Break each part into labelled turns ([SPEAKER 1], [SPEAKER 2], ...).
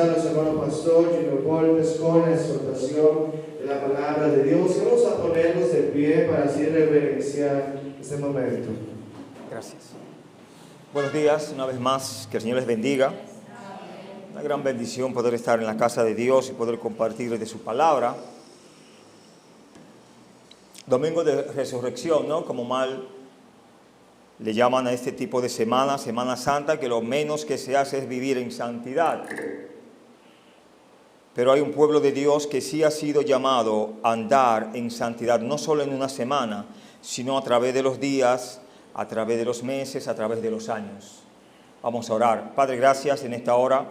[SPEAKER 1] a nuestro hermano pastor Junior Voltes con la exhortación de la palabra de Dios. Y vamos a ponernos de pie para así reverenciar este momento.
[SPEAKER 2] Gracias. Buenos días, una vez más, que el Señor les bendiga. Una gran bendición poder estar en la casa de Dios y poder compartir de su palabra. Domingo de Resurrección, ¿no? Como mal le llaman a este tipo de semana, Semana Santa, que lo menos que se hace es vivir en santidad. Pero hay un pueblo de Dios que sí ha sido llamado a andar en santidad, no solo en una semana, sino a través de los días, a través de los meses, a través de los años. Vamos a orar. Padre, gracias en esta hora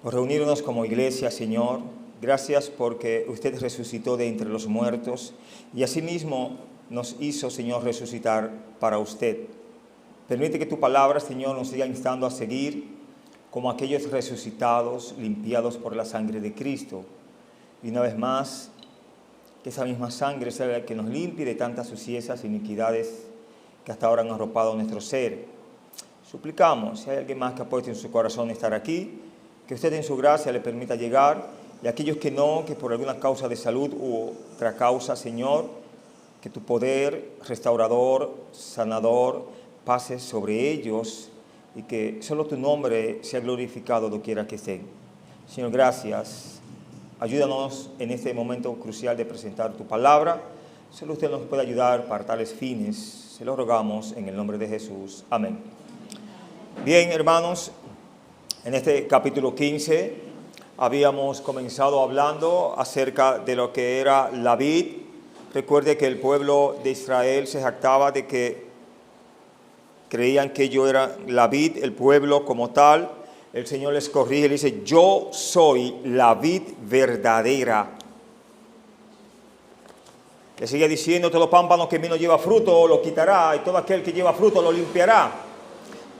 [SPEAKER 2] por reunirnos como iglesia, Señor. Gracias porque usted resucitó de entre los muertos y asimismo nos hizo, Señor, resucitar para usted. Permite que tu palabra, Señor, nos siga instando a seguir como aquellos resucitados, limpiados por la sangre de Cristo. Y una vez más, que esa misma sangre sea la que nos limpie de tantas suciedades e iniquidades que hasta ahora han arropado nuestro ser. Suplicamos, si hay alguien más que ha puesto en su corazón estar aquí, que usted en su gracia le permita llegar, y aquellos que no, que por alguna causa de salud u otra causa, Señor, que tu poder restaurador, sanador, pase sobre ellos y que solo tu nombre sea glorificado doquiera que estén. Señor, gracias. Ayúdanos en este momento crucial de presentar tu palabra. Solo usted nos puede ayudar para tales fines. Se lo rogamos en el nombre de Jesús. Amén. Bien, hermanos, en este capítulo 15 habíamos comenzado hablando acerca de lo que era la vid. Recuerde que el pueblo de Israel se jactaba de que creían que yo era la vid, el pueblo como tal. El Señor les corrige y les dice, yo soy la vid verdadera. Le sigue diciendo, todo pámpano que en mí no lleva fruto lo quitará, y todo aquel que lleva fruto lo limpiará.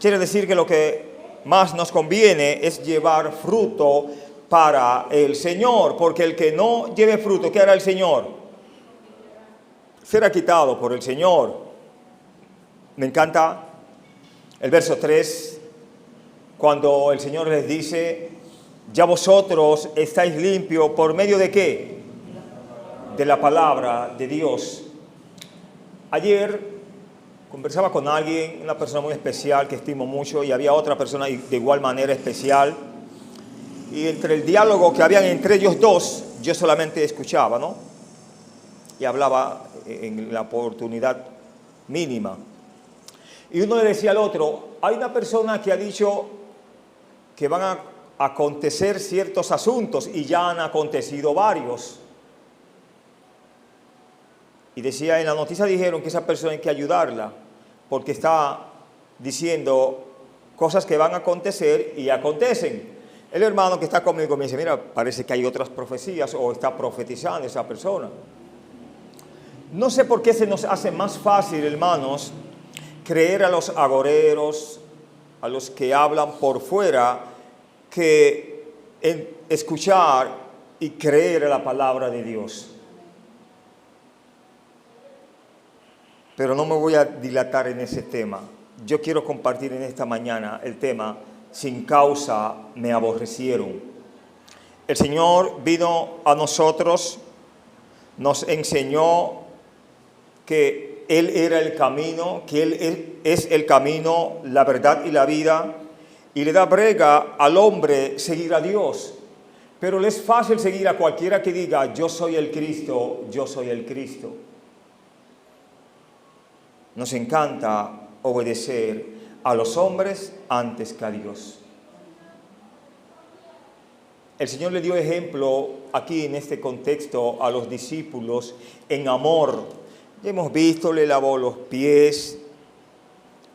[SPEAKER 2] Quiere decir que lo que más nos conviene es llevar fruto para el Señor, porque el que no lleve fruto, ¿qué hará el Señor? Será quitado por el Señor. Me encanta el verso 3, cuando el Señor les dice, ya vosotros estáis limpios, ¿por medio de qué? De la palabra de Dios. Ayer conversaba con alguien, una persona muy especial que estimo mucho, y había otra persona de igual manera especial, y entre el diálogo que habían entre ellos dos, yo solamente escuchaba, ¿no? Y hablaba en la oportunidad mínima. Y uno le decía al otro, hay una persona que ha dicho que van a acontecer ciertos asuntos y ya han acontecido varios. Y decía, en la noticia dijeron que esa persona hay que ayudarla porque está diciendo cosas que van a acontecer y acontecen. El hermano que está conmigo me dice, mira, parece que hay otras profecías o está profetizando esa persona. No sé por qué se nos hace más fácil, hermanos, creer a los agoreros, a los que hablan por fuera, que escuchar y creer a la palabra de Dios. Pero no me voy a dilatar en ese tema. Yo quiero compartir en esta mañana el tema, sin causa me aborrecieron. El Señor vino a nosotros, nos enseñó que Él era el camino, que Él es el camino, la verdad y la vida, y le da brega al hombre seguir a Dios. Pero le es fácil seguir a cualquiera que diga, yo soy el Cristo, yo soy el Cristo. Nos encanta obedecer a los hombres antes que a Dios. El Señor le dio ejemplo aquí en este contexto a los discípulos en amor. Ya hemos visto, le lavó los pies.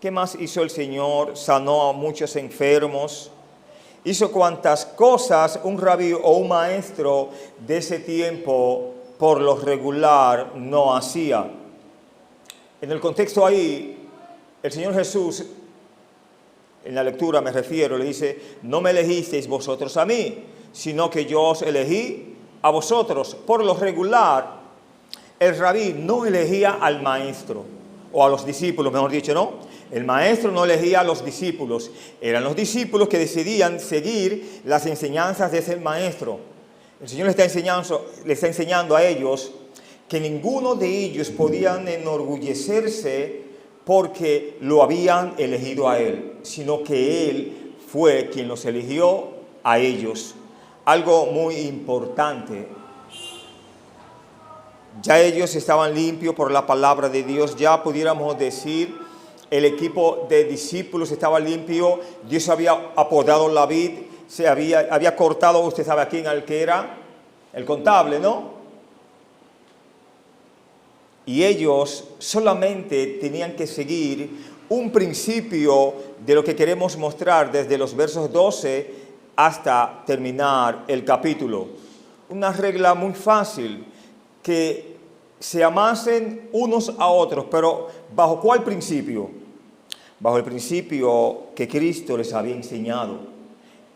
[SPEAKER 2] ¿Qué más hizo el Señor? Sanó a muchos enfermos. Hizo cuantas cosas un rabí o un maestro de ese tiempo por lo regular no hacía. En el contexto ahí, el Señor Jesús, en la lectura me refiero, le dice, no me elegisteis vosotros a mí, sino que yo os elegí a vosotros. Por lo regular, el rabí no elegía al maestro, o a los discípulos, mejor dicho, ¿no? El maestro no elegía a los discípulos, eran los discípulos que decidían seguir las enseñanzas de ese maestro. El Señor le está enseñando a ellos que ninguno de ellos podían enorgullecerse porque lo habían elegido a Él, sino que Él fue quien los eligió a ellos. Algo muy importante. Ya ellos estaban limpios por la palabra de Dios, ya pudiéramos decir, el equipo de discípulos estaba limpio, Dios había apodado la vid, había cortado, usted sabe a quién, al que era el contable, ¿no? Y ellos solamente tenían que seguir un principio de lo que queremos mostrar desde los versos 12 hasta terminar el capítulo. Una regla muy fácil, que se amasen unos a otros, pero ¿bajo cuál principio? Bajo el principio que Cristo les había enseñado.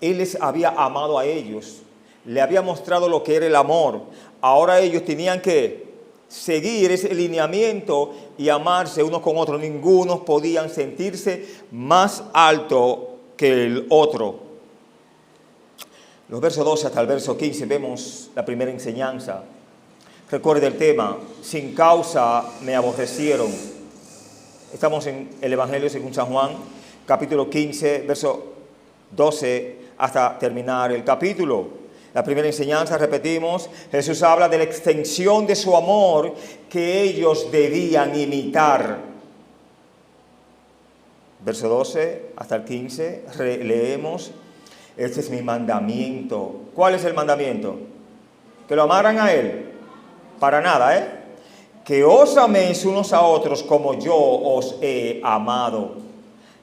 [SPEAKER 2] Él les había amado a ellos, le había mostrado lo que era el amor. Ahora ellos tenían que seguir ese lineamiento y amarse unos con otros. Ninguno podían sentirse más alto que el otro. Los versos 12 hasta el verso 15 vemos la primera enseñanza. Recuerde el tema, sin causa me aborrecieron. Estamos en el Evangelio según San Juan, capítulo 15, verso 12 hasta terminar el capítulo. La primera enseñanza, repetimos, Jesús habla de la extensión de su amor que ellos debían imitar. Verso 12 hasta el 15, leemos, este es mi mandamiento. ¿Cuál es el mandamiento? Que lo amaran a Él. Para nada, ¿eh? Que os améis unos a otros como yo os he amado.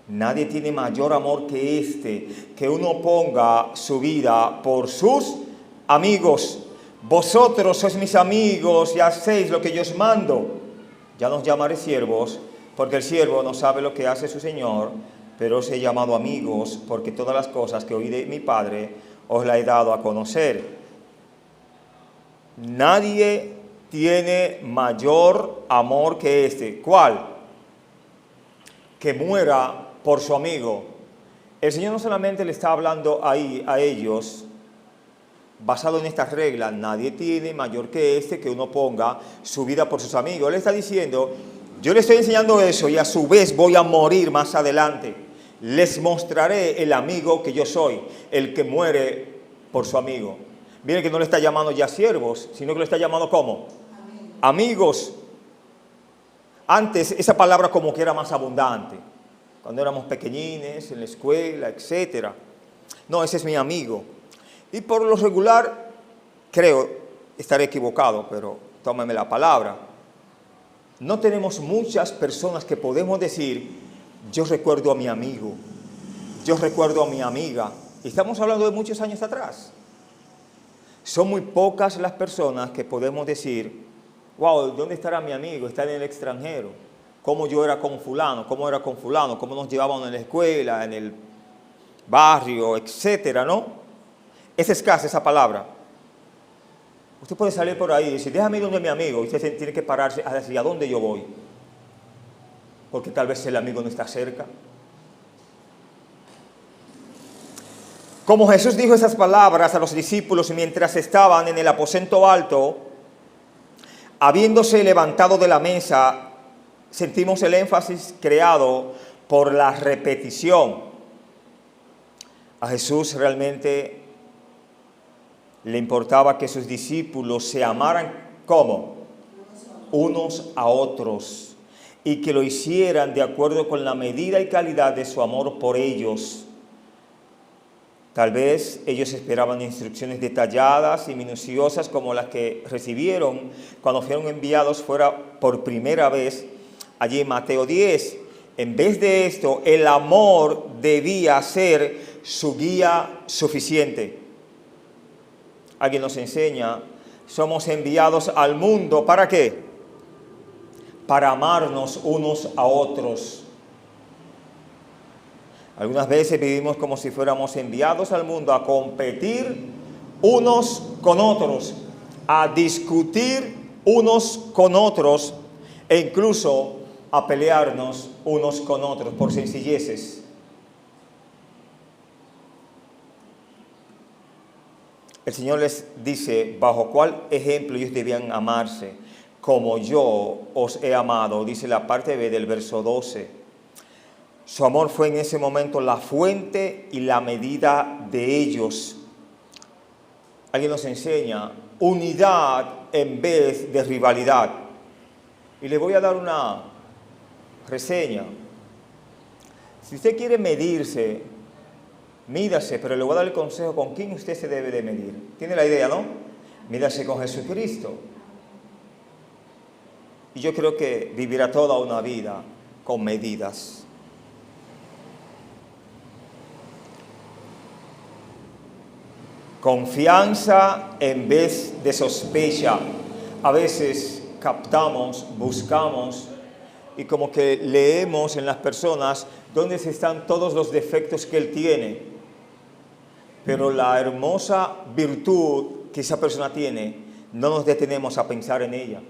[SPEAKER 2] Nadie tiene mayor amor que este, que uno ponga su vida por sus amigos. Vosotros sois mis amigos y hacéis lo que yo os mando. Ya no os llamaré siervos, porque el siervo no sabe lo que hace su Señor, pero os he llamado amigos, porque todas las cosas que oí de mi Padre os las he dado a conocer. Nadie tiene mayor amor que este. ¿Cuál? Que muera por su amigo. El Señor no solamente le está hablando ahí a ellos, basado en esta regla, nadie tiene mayor que este, que uno ponga su vida por sus amigos. Él está diciendo, yo le estoy enseñando eso y a su vez voy a morir más adelante. Les mostraré el amigo que yo soy, el que muere por su amigo. Miren que no le está llamando ya siervos, sino que le está llamando ¿cómo? Amigos. Antes esa palabra como que era más abundante, cuando éramos pequeñines, en la escuela, etc. No, ese es mi amigo. Y por lo regular, creo, estaré equivocado, pero tómeme la palabra. No tenemos muchas personas que podemos decir, yo recuerdo a mi amigo, yo recuerdo a mi amiga. Y estamos hablando de muchos años atrás. Son muy pocas las personas que podemos decir, wow, ¿dónde estará mi amigo? Está en el extranjero. ¿Cómo yo era con fulano? ¿Cómo era con fulano? ¿Cómo nos llevábamos en la escuela, en el barrio, etcétera, ¿no? Es escasa esa palabra. Usted puede salir por ahí y decir, déjame ir donde mi amigo. Y usted tiene que pararse a decir, ¿a dónde yo voy? Porque tal vez el amigo no está cerca. Como Jesús dijo esas palabras a los discípulos mientras estaban en el aposento alto, habiéndose levantado de la mesa, sentimos el énfasis creado por la repetición. A Jesús realmente le importaba que sus discípulos se amaran ¿cómo? Unos a otros, y que lo hicieran de acuerdo con la medida y calidad de su amor por ellos. Tal vez ellos esperaban instrucciones detalladas y minuciosas como las que recibieron cuando fueron enviados fuera por primera vez allí en Mateo 10. En vez de esto, el amor debía ser su guía suficiente. Alguien nos enseña, somos enviados al mundo, ¿para qué? Para amarnos unos a otros. Algunas veces vivimos como si fuéramos enviados al mundo a competir unos con otros, a discutir unos con otros e incluso a pelearnos unos con otros por sencilleces. El Señor les dice, ¿bajo cuál ejemplo ellos debían amarse? Como yo os he amado, dice la parte B del verso 12. Su amor fue en ese momento la fuente y la medida de ellos. Alguien nos enseña unidad en vez de rivalidad. Y le voy a dar una reseña. Si usted quiere medirse, mídase, pero le voy a dar el consejo con quién usted se debe de medir. ¿Tiene la idea, no? Mídase con Jesucristo. Y yo creo que vivirá toda una vida con medidas. Confianza en vez de sospecha. A veces captamos, buscamos y como que leemos en las personas dónde están todos los defectos que él tiene. Pero la hermosa virtud que esa persona tiene, no nos detenemos a pensar en ella.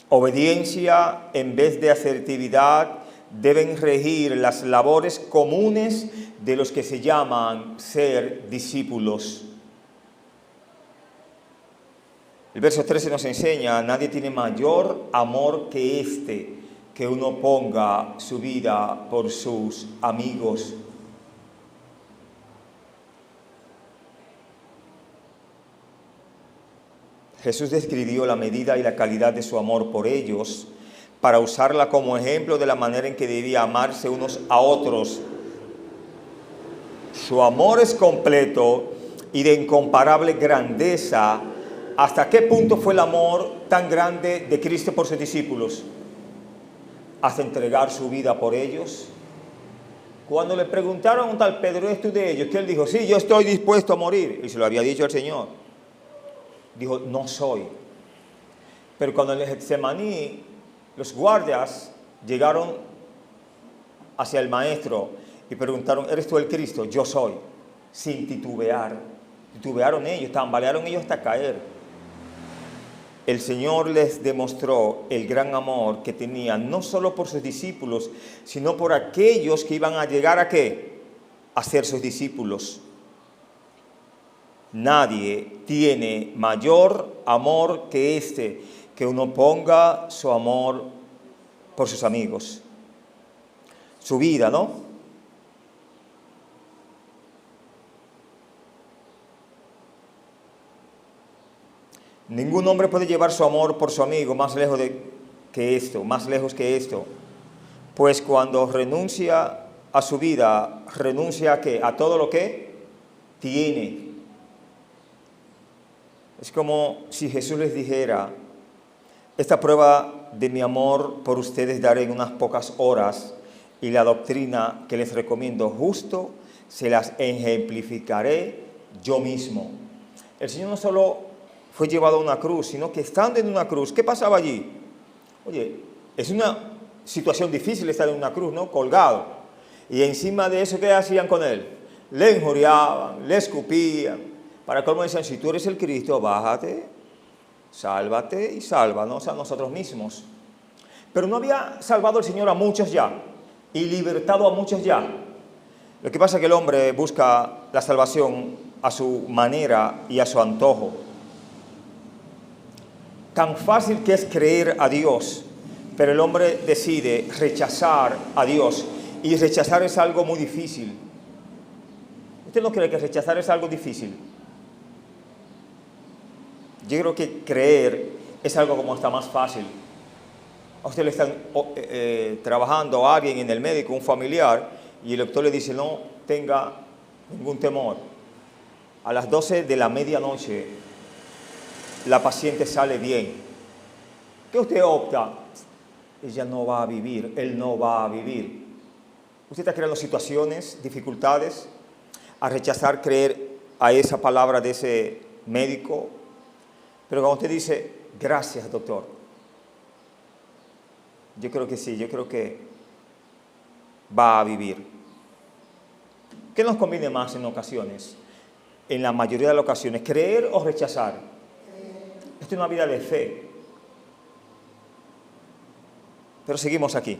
[SPEAKER 2] Obediencia en vez de asertividad deben regir las labores comunes de los que se llaman ser discípulos. El verso 13 nos enseña, nadie tiene mayor amor que este, que uno ponga su vida por sus amigos. Jesús describió la medida y la calidad de su amor por ellos para usarla como ejemplo de la manera en que debía amarse unos a otros. Su amor es completo y de incomparable grandeza. ¿Hasta qué punto fue el amor tan grande de Cristo por sus discípulos? Hasta entregar su vida por ellos. Cuando le preguntaron a un tal Pedro, ¿eres tú de ellos? Que él dijo, sí, yo estoy dispuesto a morir. Y se lo había dicho al Señor. Dijo, no soy. Pero cuando en el Getsemaní, los guardias llegaron hacia el maestro y preguntaron, ¿eres tú el Cristo? Yo soy. Sin titubear. Titubearon ellos, tambalearon ellos hasta caer. El Señor les demostró el gran amor que tenía, no solo por sus discípulos, sino por aquellos que iban a llegar ¿a qué? A ser sus discípulos. Nadie tiene mayor amor que este, que uno ponga su amor por sus amigos. Su vida, ¿no? Ningún hombre puede llevar su amor por su amigo más lejos que esto. Pues cuando renuncia a su vida, renuncia ¿a qué? A todo lo que tiene. Es como si Jesús les dijera, esta prueba de mi amor por ustedes daré en unas pocas horas y la doctrina que les recomiendo justo se las ejemplificaré yo mismo. El Señor no solo fue llevado a una cruz, sino que estando en una cruz, ¿qué pasaba allí? Oye, es una situación difícil estar en una cruz, ¿no? Colgado. Y encima de eso, ¿qué hacían con él? Le injuriaban, le escupían. Para colmo decían, si tú eres el Cristo, bájate, sálvate y sálvanos a nosotros mismos. Pero no había salvado el Señor a muchos ya y libertado a muchos ya. Lo que pasa es que el hombre busca la salvación a su manera y a su antojo. Tan fácil que es creer a Dios, pero el hombre decide rechazar a Dios. Y rechazar es algo muy difícil. ¿Usted no cree que rechazar es algo difícil? Yo creo que creer es algo como hasta más fácil. A usted le están trabajando a alguien en el médico, un familiar, y el doctor le dice, no tenga ningún temor. A las 12 de la medianoche, la paciente sale bien. ¿Qué usted opta? Ella no va a vivir, él no va a vivir. Usted está creando situaciones, dificultades, a rechazar creer a esa palabra de ese médico. Pero cuando usted dice, gracias doctor, yo creo que sí, yo creo que va a vivir. ¿Qué nos conviene más en ocasiones? en la mayoría de las ocasiones? ¿Creer o rechazar? Esto es una vida de fe. Pero seguimos aquí.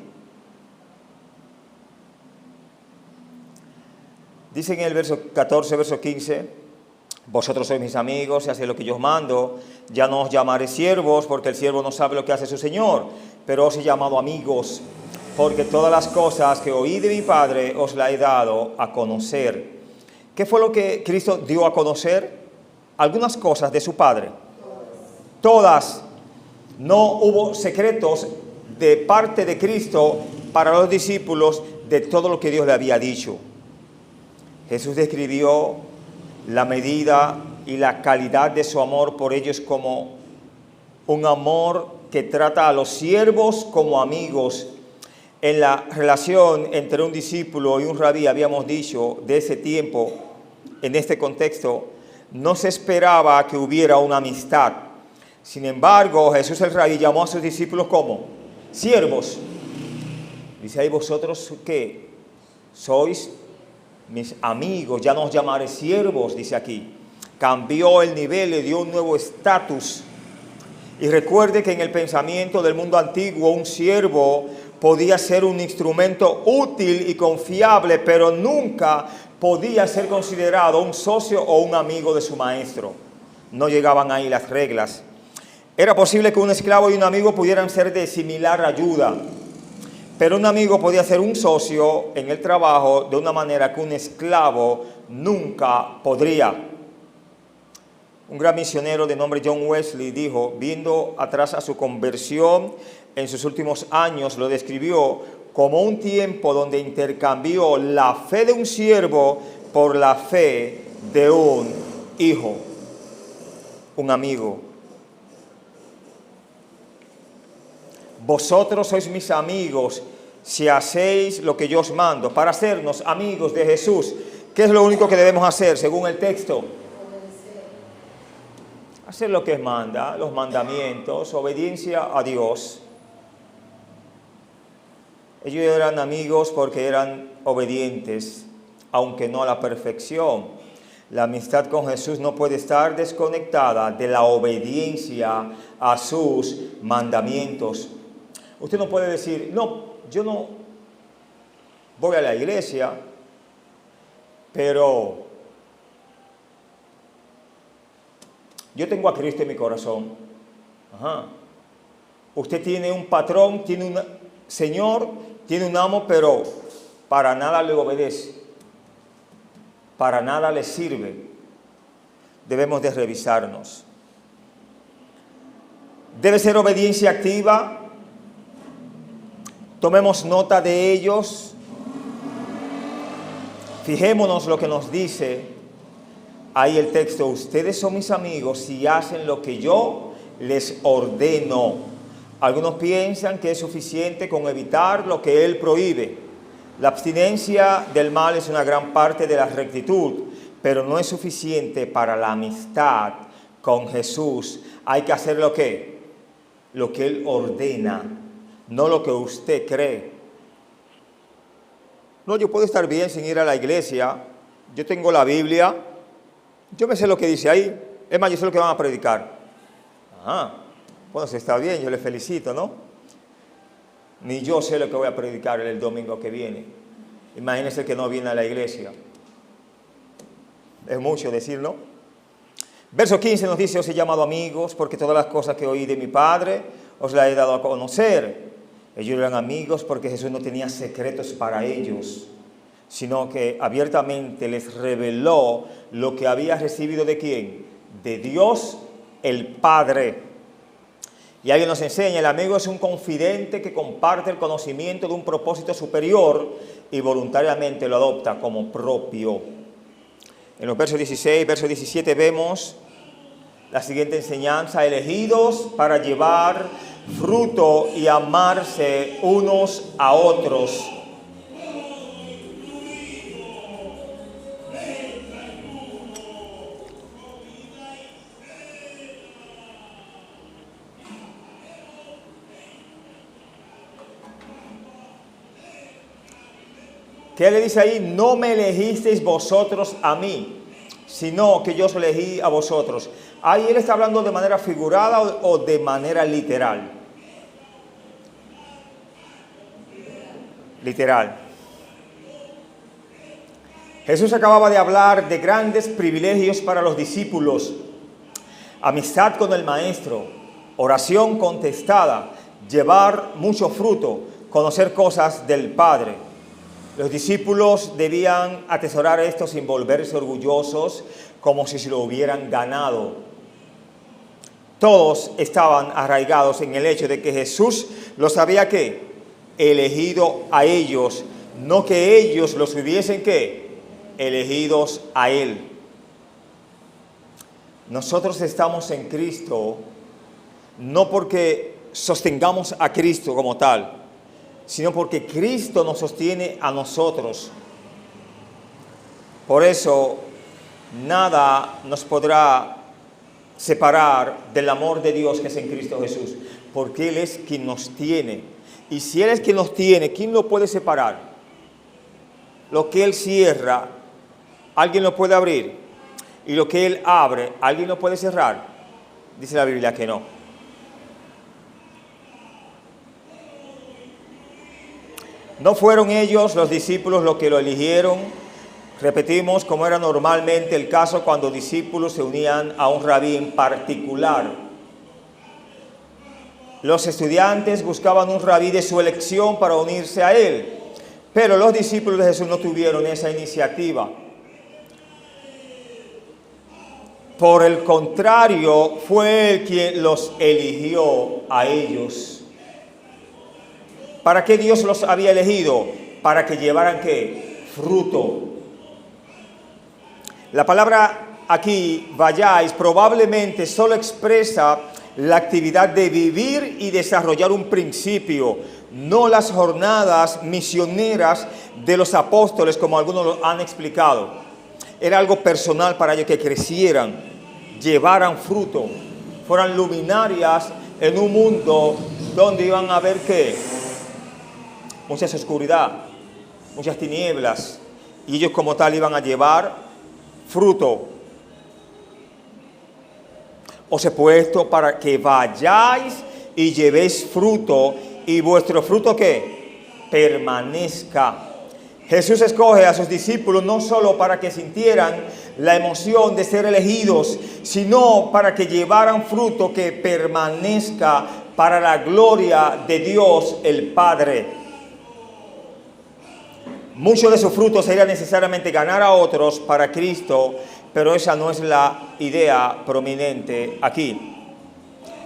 [SPEAKER 2] Dice en el verso 14, verso 15, vosotros sois mis amigos y hacéis lo que yo os mando. Ya no os llamaré siervos, porque el siervo no sabe lo que hace su Señor, pero os he llamado amigos, porque todas las cosas que oí de mi Padre os las he dado a conocer. ¿Qué fue lo que Cristo dio a conocer? Algunas cosas de su Padre. Todas. No hubo secretos de parte de Cristo para los discípulos de todo lo que Dios le había dicho. Jesús describió la medida y la calidad de su amor por ellos como un amor que trata a los siervos como amigos. En la relación entre un discípulo y un rabí, habíamos dicho, de ese tiempo, en este contexto, no se esperaba que hubiera una amistad. Sin embargo, Jesús el rabí llamó a sus discípulos como siervos. Dice ahí, vosotros que sois mis amigos, ya no os llamaré siervos, dice aquí. Cambió el nivel, le dio un nuevo estatus. Y recuerde que en el pensamiento del mundo antiguo, un siervo podía ser un instrumento útil y confiable, pero nunca podía ser considerado un socio o un amigo de su maestro. No llegaban ahí las reglas. Era posible que un esclavo y un amigo pudieran ser de similar ayuda, pero un amigo podía ser un socio en el trabajo de una manera que un esclavo nunca podría. Un gran misionero de nombre John Wesley dijo, viendo atrás a su conversión en sus últimos años, lo describió como un tiempo donde intercambió la fe de un siervo por la fe de un hijo, un amigo. Vosotros sois mis amigos si hacéis lo que yo os mando. Para hacernos amigos de Jesús, ¿qué es lo único que debemos hacer según el texto? Hacer lo que manda, los mandamientos, obediencia a Dios. Ellos eran amigos porque eran obedientes, aunque no a la perfección. La amistad con Jesús no puede estar desconectada de la obediencia a sus mandamientos. Usted no puede decir, no, yo no voy a la iglesia, pero yo tengo a Cristo en mi corazón. Ajá. Usted tiene un patrón, tiene un señor, tiene un amo, pero para nada le obedece. Para nada le sirve. Debemos de revisarnos. Debe ser obediencia activa. Tomemos nota de ellos. Fijémonos lo que nos dice ahí el texto. Ustedes son mis amigos si hacen lo que yo les ordeno. Algunos piensan que es suficiente con evitar lo que Él prohíbe. La abstinencia del mal es una gran parte de la rectitud, pero no es suficiente para la amistad con Jesús. Hay que hacer lo que Él ordena, no lo que usted cree. No, yo puedo estar bien sin ir a la iglesia. Yo tengo la Biblia. Yo me sé lo que dice ahí. Es más, yo sé lo que van a predicar. Ajá. Bueno, si está bien, yo le felicito, ¿no? Ni yo sé lo que voy a predicar el domingo que viene. Imagínense que no viene a la iglesia. Es mucho decir, ¿no? Verso 15 nos dice, os he llamado amigos porque todas las cosas que oí de mi Padre os las he dado a conocer. Ellos eran amigos porque Jesús no tenía secretos para ellos, sino que abiertamente les reveló lo que había recibido ¿de quién? De Dios el Padre. Y alguien nos enseña, el amigo es un confidente que comparte el conocimiento de un propósito superior y voluntariamente lo adopta como propio. En los versos 16, verso 17 vemos la siguiente enseñanza, elegidos para llevar fruto y amarse unos a otros. ¿Qué le dice ahí? No me elegisteis vosotros a mí, sino que yo os elegí a vosotros. Ahí él está hablando de manera figurada o de manera literal. Literal. Jesús acababa de hablar de grandes privilegios para los discípulos: amistad con el Maestro, oración contestada, llevar mucho fruto, conocer cosas del Padre. Los discípulos debían atesorar esto sin volverse orgullosos, como si se lo hubieran ganado. Todos estaban arraigados en el hecho de que Jesús los había elegido a ellos, no que ellos los hubiesen elegidos a Él. Nosotros estamos en Cristo no porque sostengamos a Cristo como tal, sino porque Cristo nos sostiene a nosotros. Por eso nada nos podrá separar del amor de Dios que es en Cristo Jesús, porque Él es quien nos tiene. Y si Él es quien nos tiene, ¿quién lo puede separar? Lo que Él cierra, ¿alguien lo puede abrir? Y lo que Él abre, ¿alguien lo puede cerrar? Dice la Biblia que no. No fueron ellos, los discípulos, los que lo eligieron. Repetimos, como era normalmente el caso cuando discípulos se unían a un rabí en particular. Los estudiantes buscaban un rabí de su elección para unirse a él, pero los discípulos de Jesús no tuvieron esa iniciativa. Por el contrario, fue Él quien los eligió a ellos. ¿Para qué Dios los había elegido? Para que llevaran fruto. La palabra aquí, vayáis, probablemente solo expresa la actividad de vivir y desarrollar un principio, no las jornadas misioneras de los apóstoles, como algunos lo han explicado. Era algo personal para ellos, que crecieran, llevaran fruto, fueran luminarias en un mundo donde iban a haber mucha oscuridad, muchas tinieblas, y ellos como tal iban a llevar fruto. Os he puesto para que vayáis y llevéis fruto, y vuestro fruto permanezca. Jesús escoge a sus discípulos no solo para que sintieran la emoción de ser elegidos, sino para que llevaran fruto que permanezca para la gloria de Dios el Padre. Mucho de su fruto sería necesariamente ganar a otros para Cristo, pero esa no es la idea prominente aquí.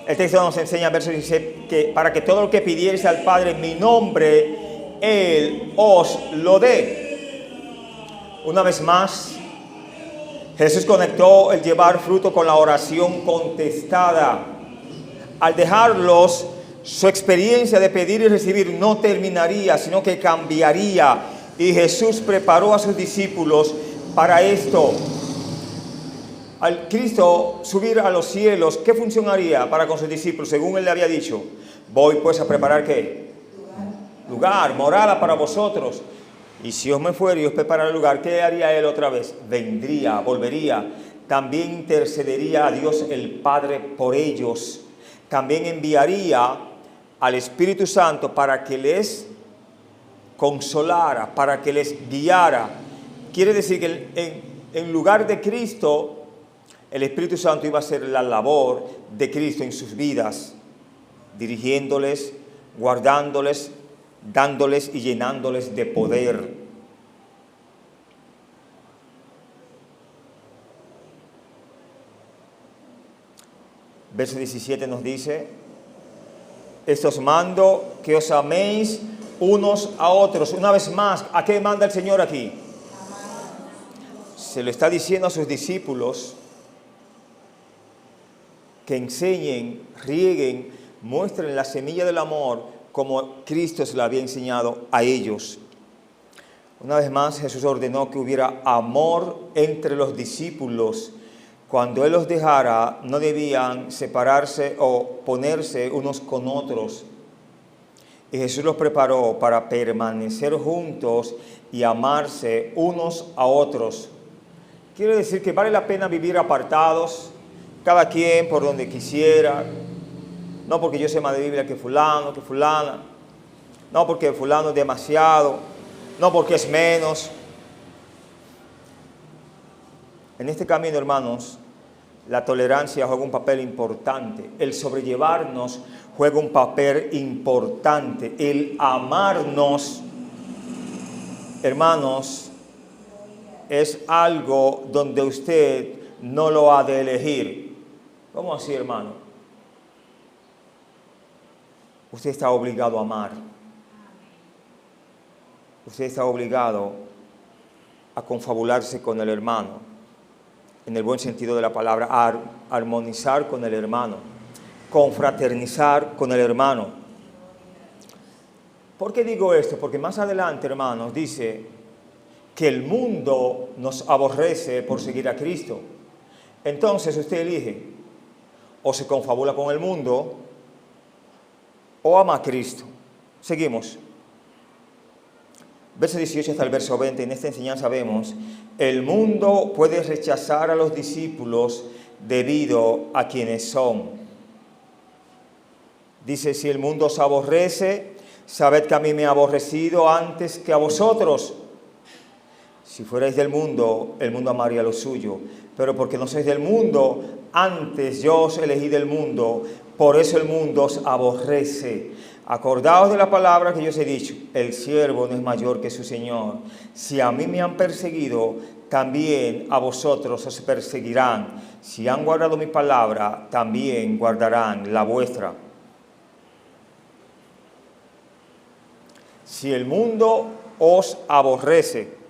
[SPEAKER 2] El texto nos enseña, verso 16, que para que todo lo que pidierais al Padre en mi nombre, Él os lo dé. Una vez más, Jesús conectó el llevar fruto con la oración contestada. Al dejarlos, su experiencia de pedir y recibir no terminaría, sino que cambiaría. Y Jesús preparó a sus discípulos para esto. Al Cristo subir a los cielos, ¿qué funcionaría para con sus discípulos? Según Él le había dicho, voy pues a preparar lugar, morada para vosotros. Y si os me fuera y os preparara el lugar, ¿qué haría Él otra vez? Vendría, volvería. También intercedería a Dios el Padre por ellos. También enviaría al Espíritu Santo para que les consolara, para que les guiara. Quiere decir que en lugar de Cristo, el Espíritu Santo iba a hacer la labor de Cristo en sus vidas, dirigiéndoles, guardándoles, dándoles y llenándoles de poder. Verso 17 nos dice: esto os mando, que os améis unos a otros. Una vez más, ¿a qué manda el Señor aquí? Se lo está diciendo a sus discípulos que enseñen, rieguen, muestren la semilla del amor como Cristo se la había enseñado a ellos. Una vez más, Jesús ordenó que hubiera amor entre los discípulos. Cuando Él los dejara, no debían separarse o ponerse unos con otros. Y Jesús los preparó para permanecer juntos y amarse unos a otros. quiere decir que vale la pena vivir apartados, cada quien por donde quisiera, no porque yo sé más de Biblia que fulano, que fulana, no porque fulano es demasiado, no porque es menos. En este camino, hermanos, la tolerancia juega un papel importante, el sobrellevarnos juega un papel importante, el amarnos, hermanos, es algo donde usted no lo ha de elegir. ¿Cómo así, hermano? Usted está obligado a amar. Usted está obligado a confabularse con el hermano, en el buen sentido de la palabra, a armonizar con el hermano, confraternizar con el hermano. ¿Por qué digo esto? Porque más adelante, hermanos, dice que el mundo nos aborrece por seguir a Cristo. Entonces usted elige, o se confabula con el mundo, o ama a Cristo. Seguimos. Verso 18 hasta el verso 20, en esta enseñanza vemos, el mundo puede rechazar a los discípulos debido a quienes son. Dice, si el mundo os aborrece, sabed que a mí me ha aborrecido antes que a vosotros. Si fuerais del mundo, el mundo amaría lo suyo. Pero porque no sois del mundo, antes yo os elegí del mundo, por eso el mundo os aborrece. Acordaos de la palabra que yo os he dicho, el siervo no es mayor que su Señor. Si a mí me han perseguido, también a vosotros os perseguirán. Si han guardado mi palabra, también guardarán la vuestra. Si el mundo os aborrece,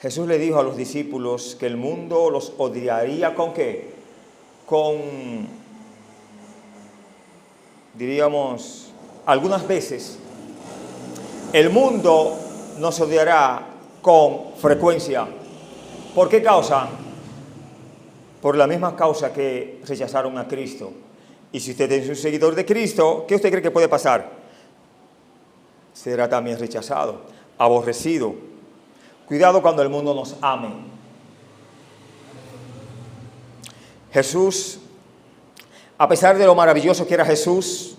[SPEAKER 2] Jesús le dijo a los discípulos que el mundo los odiaría ¿con qué? Diríamos, algunas veces, el mundo nos odiará con frecuencia. ¿Por qué causa? Por la misma causa que rechazaron a Cristo. Y si usted es un seguidor de Cristo, ¿qué usted cree que puede pasar? Será también rechazado, aborrecido. Cuidado cuando el mundo nos ame. Jesús, a pesar de lo maravilloso que era Jesús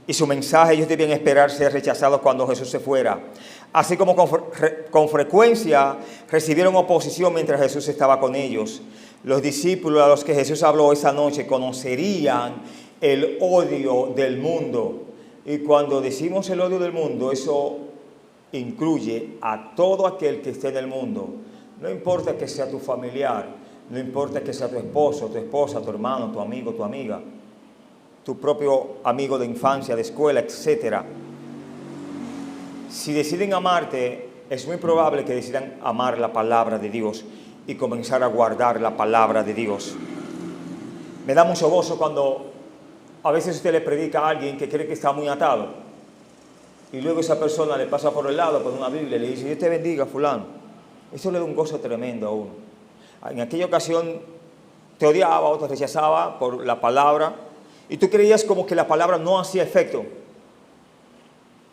[SPEAKER 2] y su mensaje, ellos debían esperar ser rechazados cuando Jesús se fuera. Así como con frecuencia recibieron oposición mientras Jesús estaba con ellos. Los discípulos a los que Jesús habló esa noche conocerían el odio del mundo. Y cuando decimos el odio del mundo, eso incluye a todo aquel que esté en el mundo. No importa que sea tu familiar, no importa que sea tu esposo, tu esposa, tu hermano, tu amigo, tu amiga, tu propio amigo de infancia, de escuela, etc. Si deciden amarte, es muy probable que decidan amar la palabra de Dios y comenzar a guardar la palabra de Dios. Me da mucho gozo cuando a veces usted le predica a alguien que cree que está muy atado y luego esa persona le pasa por el lado con una Biblia y le dice, Dios te bendiga, fulano. Eso le da un gozo tremendo a uno. En aquella ocasión te odiaba o te rechazaba por la palabra y tú creías como que la palabra no hacía efecto.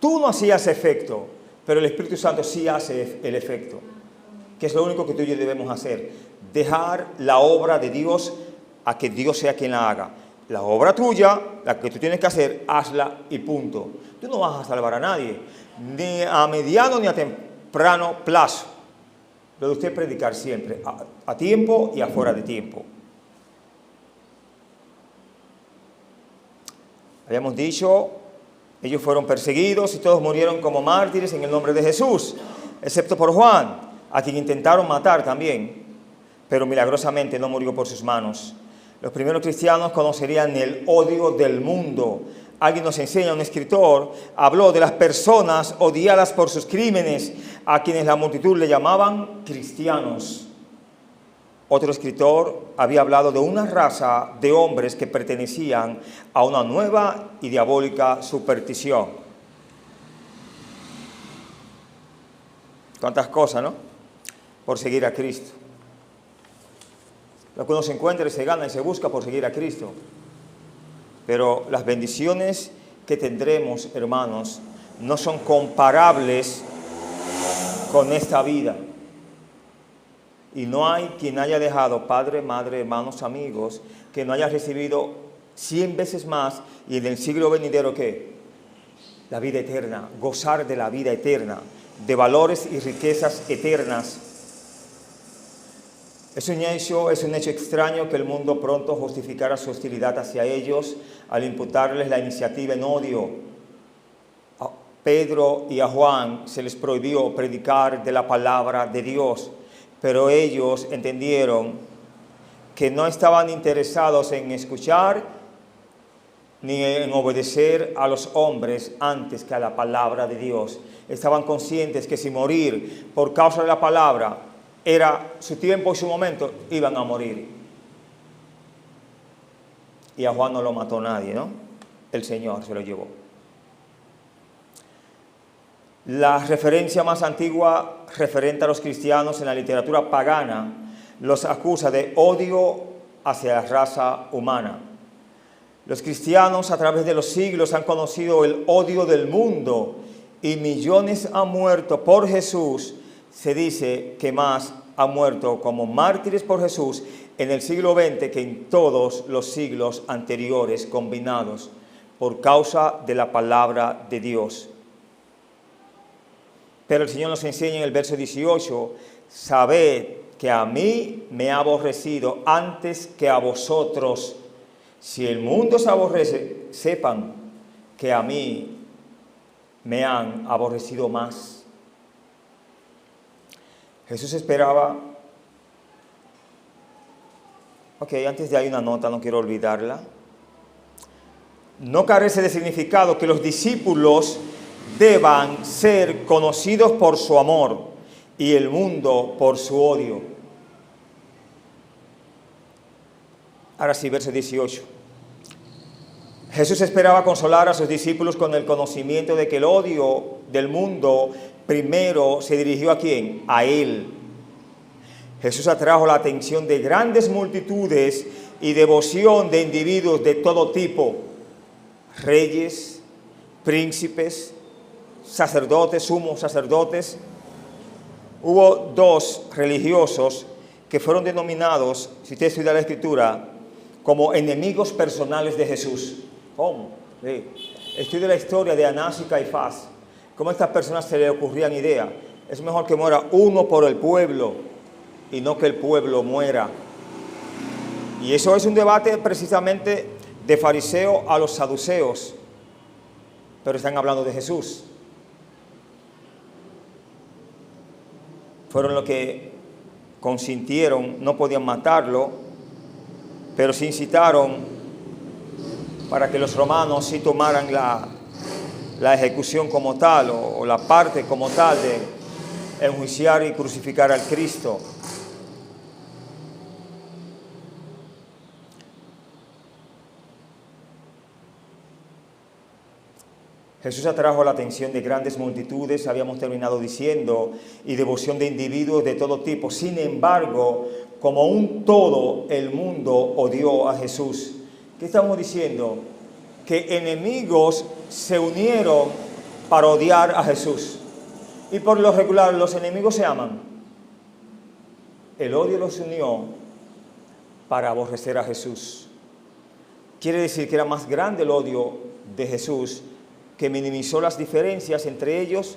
[SPEAKER 2] Tú no hacías efecto, pero el Espíritu Santo sí hace el efecto, que es lo único que tú y yo debemos hacer. Dejar la obra de Dios a que Dios sea quien la haga. La obra tuya, la que tú tienes que hacer, hazla y punto. Tú no vas a salvar a nadie, ni a mediano ni a temprano plazo. Lo de usted predicar siempre, a tiempo y afuera de tiempo. Habíamos dicho, ellos fueron perseguidos y todos murieron como mártires en el nombre de Jesús, excepto por Juan, a quien intentaron matar también, pero milagrosamente no murió por sus manos. Los primeros cristianos conocerían el odio del mundo. Alguien nos enseña, un escritor, habló de las personas odiadas por sus crímenes, a quienes la multitud le llamaban cristianos. Otro escritor había hablado de una raza de hombres que pertenecían a una nueva y diabólica superstición. Cuántas cosas, ¿no? Por seguir a Cristo. Lo que uno se encuentra y se gana y se busca por seguir a Cristo. Pero las bendiciones que tendremos, hermanos, no son comparables con esta vida. Y no hay quien haya dejado padre, madre, hermanos, amigos, que no haya recibido 100 veces más y en el siglo venidero, ¿qué? La vida eterna, gozar de la vida eterna, de valores y riquezas eternas. Es un hecho extraño que el mundo pronto justificara su hostilidad hacia ellos al imputarles la iniciativa en odio. A Pedro y a Juan se les prohibió predicar de la palabra de Dios, pero ellos entendieron que no estaban interesados en escuchar ni en obedecer a los hombres antes que a la palabra de Dios. Estaban conscientes que si morir por causa de la palabra era su tiempo y su momento, iban a morir. Y a Juan no lo mató nadie, ¿no? El Señor se lo llevó. La referencia más antigua referente a los cristianos en la literatura pagana los acusa de odio hacia la raza humana. Los cristianos a través de los siglos han conocido el odio del mundo y millones han muerto por Jesús. Se dice que más han muerto como mártires por Jesús en el siglo XX que en todos los siglos anteriores combinados por causa de la palabra de Dios. Pero el Señor nos enseña en el verso 18, sabed que a mí me ha aborrecido antes que a vosotros. Si el mundo se aborrece, sepan que a mí me han aborrecido más. Jesús esperaba, antes de ahí una nota, no quiero olvidarla. No carece de significado que los discípulos deban ser conocidos por su amor y el mundo por su odio. Ahora sí, verso 18. Jesús esperaba consolar a sus discípulos con el conocimiento de que el odio del mundo primero se dirigió ¿a quién? A Él. Jesús atrajo la atención de grandes multitudes y devoción de individuos de todo tipo, reyes, príncipes, sacerdotes, sumos sacerdotes. Hubo 2 religiosos que fueron denominados, si usted estudia la Escritura, como enemigos personales de Jesús. ¿Cómo? Sí. Estudia la historia de Anás y Caifás. Cómo a estas personas se les ocurrían ideas. Es mejor que muera uno por el pueblo y no que el pueblo muera. Y eso es un debate precisamente de fariseo a los saduceos. Pero están hablando de Jesús. Fueron los que consintieron, no podían matarlo, pero se incitaron para que los romanos sí tomaran la ejecución como tal, o la parte como tal de enjuiciar y crucificar al Cristo. Jesús atrajo la atención de grandes multitudes, habíamos terminado diciendo, y devoción de individuos de todo tipo. Sin embargo, como un todo, el mundo odió a Jesús. ¿Qué estamos diciendo? Que enemigos se unieron para odiar a Jesús. Y por lo regular, los enemigos se aman. El odio los unió para aborrecer a Jesús. Quiere decir que era más grande el odio de Jesús, que minimizó las diferencias entre ellos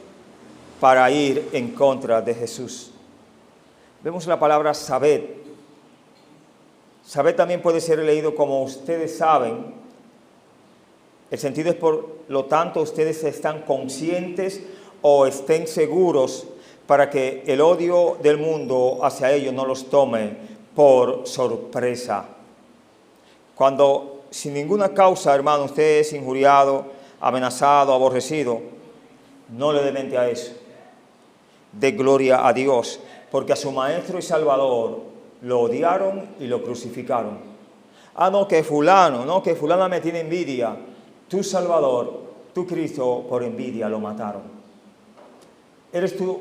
[SPEAKER 2] para ir en contra de Jesús. Vemos la palabra sabed. Sabed también puede ser leído como ustedes saben. El sentido es por lo tanto ustedes están conscientes o estén seguros para que el odio del mundo hacia ellos no los tome por sorpresa. Cuando sin ninguna causa, hermano, usted es injuriado, amenazado, aborrecido, no le dé mente a eso. De gloria a Dios, porque a su Maestro y Salvador lo odiaron y lo crucificaron. No, que fulana me tiene envidia. Tu Salvador, tu Cristo, por envidia lo mataron. ¿Eres tú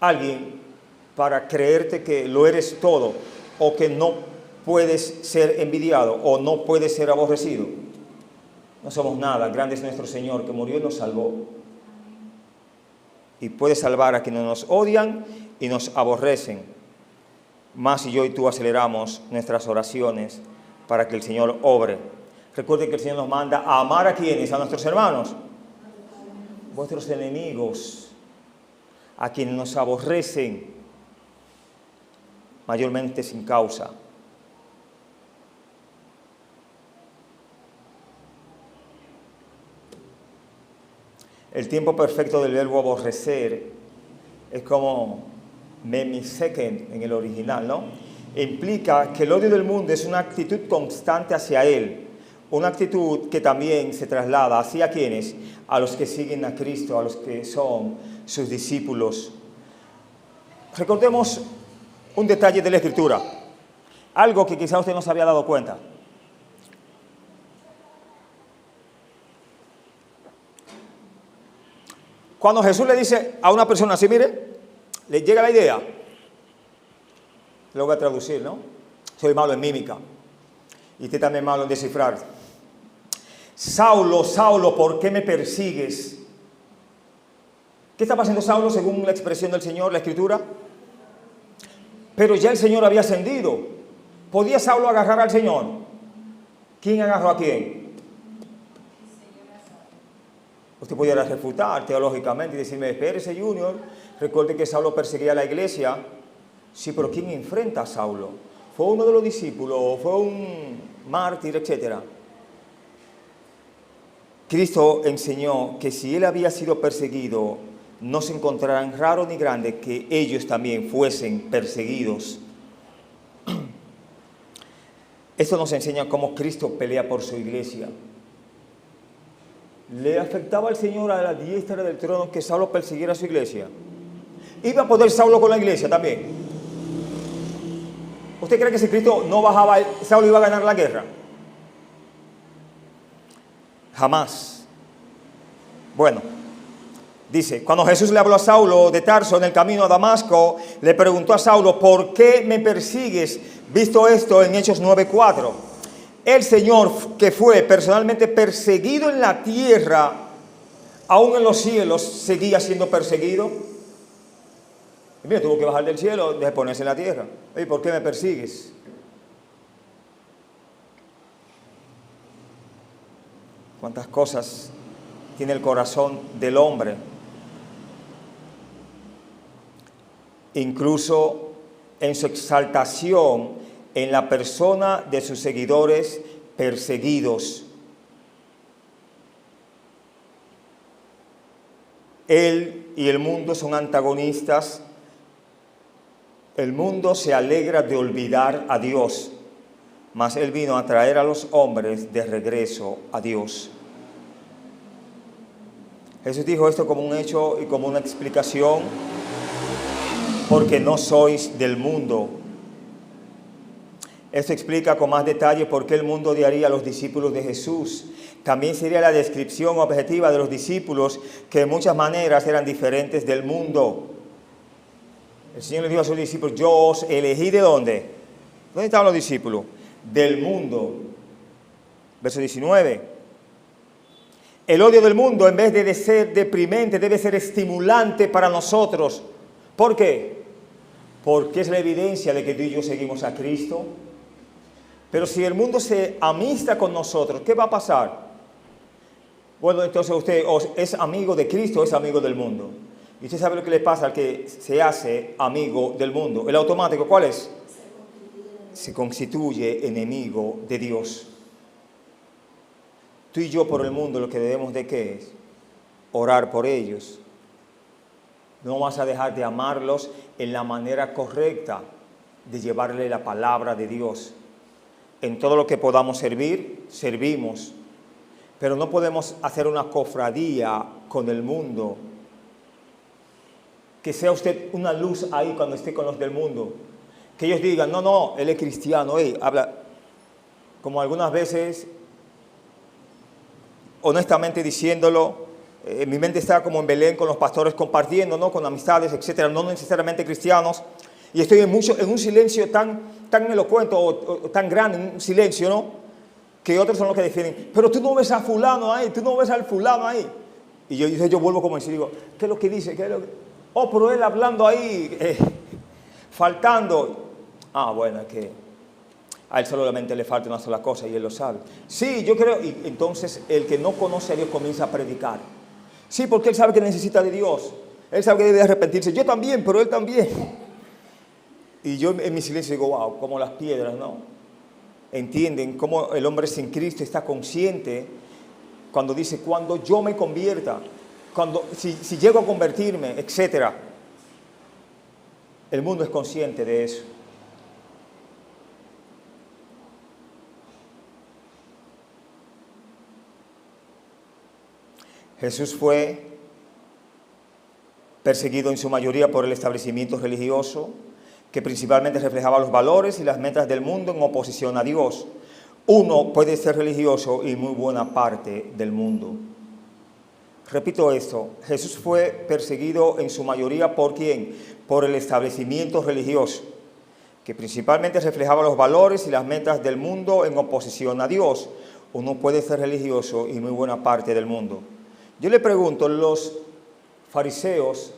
[SPEAKER 2] alguien para creerte que lo eres todo o que no puedes ser envidiado o no puedes ser aborrecido? No somos nada, grande es nuestro Señor que murió y nos salvó. y puede salvar a quienes nos odian y nos aborrecen. Más si yo y tú aceleramos nuestras oraciones para que el Señor obre. Recuerde que el Señor nos manda a amar a quienes, a nuestros hermanos, vuestros enemigos, a quienes nos aborrecen, mayormente sin causa. El tiempo perfecto del verbo aborrecer es como memiseken en el original, ¿no? Implica que el odio del mundo es una actitud constante hacia él, una actitud que también se traslada hacia quienes, a los que siguen a Cristo, a los que son sus discípulos. Recordemos un detalle de la Escritura, algo que quizá usted no se había dado cuenta. Cuando Jesús le dice a una persona así, mire, le llega la idea, lo voy a traducir, ¿no? Soy malo en mímica y usted también malo en descifrar. Saulo, Saulo, ¿por qué me persigues? ¿Qué estaba haciendo Saulo según la expresión del Señor, la Escritura? Pero ya el Señor había ascendido. ¿Podía Saulo agarrar al Señor? ¿Quién agarró a quién? Usted pudiera refutar teológicamente y decirme, espérese, Junior, recuerde que Saulo perseguía a la iglesia. Sí, pero ¿quién enfrenta a Saulo? ¿Fue uno de los discípulos? ¿Fue un mártir, etcétera? Cristo enseñó que si él había sido perseguido, no se encontrarán raro ni grande que ellos también fuesen perseguidos. Esto nos enseña cómo Cristo pelea por su iglesia. ¿Le afectaba al Señor a la diestra del trono que Saulo persiguiera a su iglesia? ¿Iba a poder Saulo con la iglesia también? ¿Usted cree que si Cristo no bajaba, Saulo iba a ganar la guerra? Jamás. Bueno, dice, cuando Jesús le habló a Saulo de Tarso en el camino a Damasco, le preguntó a Saulo, ¿por qué me persigues? Visto esto en Hechos 9:4. El Señor que fue personalmente perseguido en la tierra, aún en los cielos, seguía siendo perseguido. Y mira, tuvo que bajar del cielo, de ponerse en la tierra. ¿Y por qué me persigues? ¿Cuántas cosas tiene el corazón del hombre? Incluso en su exaltación en la persona de sus seguidores perseguidos. Él y el mundo son antagonistas. El mundo se alegra de olvidar a Dios, mas Él vino a traer a los hombres de regreso a Dios. Jesús dijo esto como un hecho y como una explicación, porque no sois del mundo. Esto explica con más detalle por qué el mundo odiaría a los discípulos de Jesús. También sería la descripción objetiva de los discípulos, que de muchas maneras eran diferentes del mundo. El Señor le dijo a sus discípulos, yo os elegí ¿de dónde? ¿Dónde estaban los discípulos? Del mundo. Verso 19. El odio del mundo, en vez de ser deprimente, debe ser estimulante para nosotros. ¿Por qué? Porque es la evidencia de que tú y yo seguimos a Cristo. Pero si el mundo se amista con nosotros, ¿qué va a pasar? Bueno, entonces usted o es amigo de Cristo o es amigo del mundo. Y usted sabe lo que le pasa al que se hace amigo del mundo. El automático, ¿cuál es? Se constituye enemigo de Dios. Tú y yo por el mundo lo que debemos de ¿qué es? Orar por ellos. No vas a dejar de amarlos en la manera correcta de llevarle la palabra de Dios. En todo lo que podamos servir, servimos. Pero no podemos hacer una cofradía con el mundo. Que sea usted una luz ahí cuando esté con los del mundo. Que ellos digan, no, él es cristiano, habla. Como algunas veces, honestamente diciéndolo, mi mente está como en Belén con los pastores compartiendo, ¿no? Con amistades, etcétera, no necesariamente cristianos. Y estoy en un silencio tan elocuente o tan grande, un silencio, ¿no? Que otros son los que definen. Pero tú no ves a fulano ahí, tú no ves al fulano ahí. Y yo vuelvo como decir, digo, ¿qué es lo que dice? ¿Qué es lo que... Oh, pero él hablando ahí, faltando. Ah, bueno, es que a él solamente le falta una sola cosa y él lo sabe. Sí, yo creo, y entonces el que no conoce a Dios comienza a predicar. Sí, porque él sabe que necesita de Dios. Él sabe que debe arrepentirse. Yo también, pero él también. Y yo en mi silencio digo, wow, como las piedras, ¿no? Entienden cómo el hombre sin Cristo está consciente cuando dice, cuando yo me convierta, si llego a convertirme, etc. El mundo es consciente de eso. Jesús fue perseguido en su mayoría por el establecimiento religioso, que principalmente reflejaba los valores y las metas del mundo en oposición a Dios. Uno puede ser religioso y muy buena parte del mundo. Repito esto, Jesús fue perseguido en su mayoría ¿por quién? Por el establecimiento religioso, que principalmente reflejaba los valores y las metas del mundo en oposición a Dios. Uno puede ser religioso y muy buena parte del mundo. Yo le pregunto, los fariseos,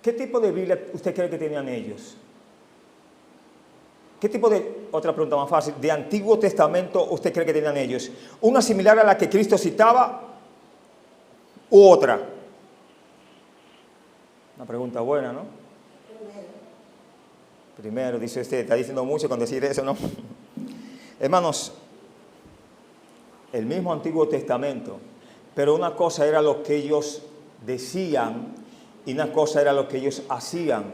[SPEAKER 2] ¿qué tipo de Biblia usted cree que tenían ellos? ¿Qué tipo de, otra pregunta más fácil, de Antiguo Testamento usted cree que tenían ellos? ¿Una similar a la que Cristo citaba u otra? Una pregunta buena, ¿no? Primero, dice usted, está diciendo mucho con decir eso, ¿no? Hermanos, el mismo Antiguo Testamento, pero una cosa era lo que ellos decían y una cosa era lo que ellos hacían.